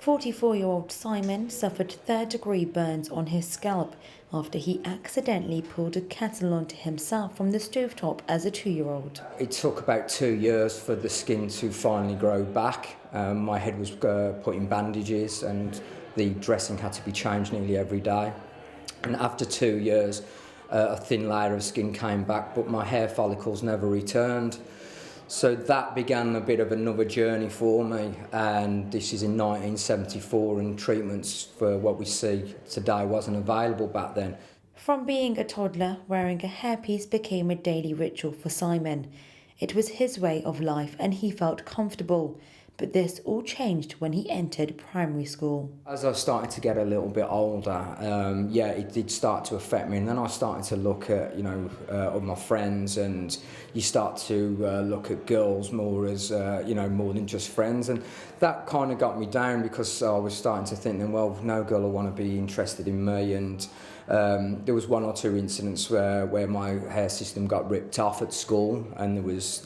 44-year-old Simon suffered third-degree burns on his scalp after he accidentally pulled a kettle onto himself from the stovetop as a 2-year-old. It took about 2 years for the skin to finally grow back. My head was put in bandages and the dressing had to be changed nearly every day. And after 2 years, a thin layer of skin came back, but my hair follicles never returned. So that began a bit of another journey for me, and this is in 1974, and treatments for what we see today wasn't available back then. From being a toddler, wearing a hairpiece became a daily ritual for Simon. It was his way of life and he felt comfortable. But this all changed when he entered primary school. As I started to get a little bit older, it did start to affect me. And then I started to look at, all my friends, and you start to look at girls more as, more than just friends. And that kind of got me down because I was starting to think then, well, no girl will want to be interested in me. And there was 1 or 2 incidents where my hair system got ripped off at school, and there was,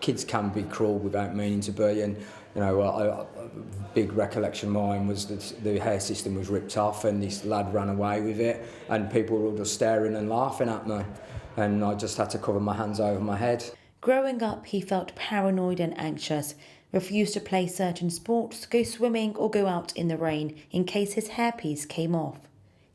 kids can be cruel without meaning to be, and a big recollection of mine was that the hair system was ripped off and this lad ran away with it, and people were all just staring and laughing at me, and I just had to cover my hands over my head. Growing up, he felt paranoid and anxious, refused to play certain sports, go swimming or go out in the rain in case his hairpiece came off.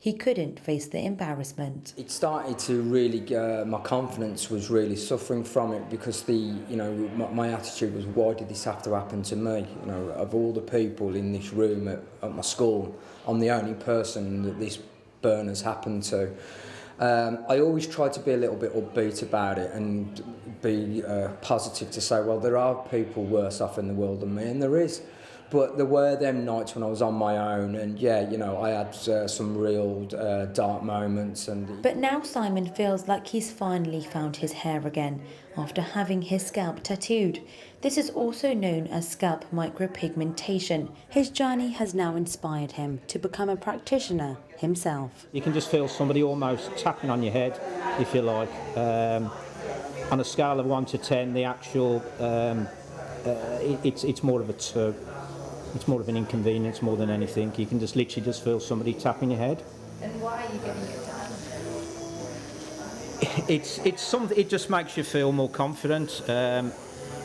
He couldn't face the embarrassment. It started to really, my confidence was really suffering from it because my attitude was, why did this have to happen to me? Of all the people in this room at my school, I'm the only person that this burn has happened to. I always tried to be a little bit upbeat about it and be positive to say, well, there are people worse off in the world than me, and there is. But there were them nights when I was on my own, and I had some real dark moments. But now Simon feels like he's finally found his hair again after having his scalp tattooed. This is also known as scalp micropigmentation. His journey has now inspired him to become a practitioner himself. You can just feel somebody almost tapping on your head, if you like. On a scale of 1 to 10, the actual, it's more of a 2. It's more of an inconvenience more than anything. You can just literally just feel somebody tapping your head. And why are you getting it done? It's something. It just makes you feel more confident.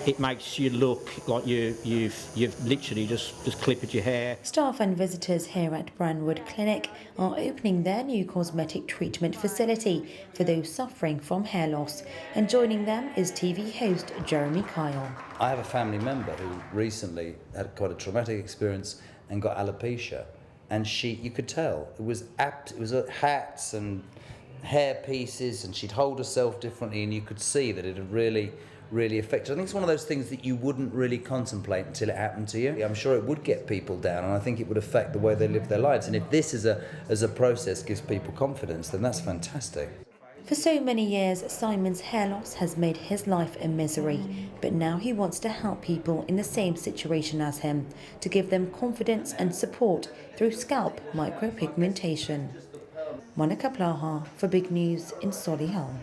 It makes you look like you've literally just clipped your hair. Staff and visitors here at Brandwood Clinic are opening their new cosmetic treatment facility for those suffering from hair loss. And joining them is TV host Jeremy Kyle. I have a family member who recently had quite a traumatic experience and got alopecia, and you could tell it was hats and hair pieces, and she'd hold herself differently, and you could see that it had really affected. I think it's one of those things that you wouldn't really contemplate until it happened to you. I'm sure it would get people down, and I think it would affect the way they live their lives. And if this as a process gives people confidence, then that's fantastic. For so many years, Simon's hair loss has made his life a misery, but now he wants to help people in the same situation as him, to give them confidence and support through scalp micropigmentation. Monica Plaha for Big News in Solihull.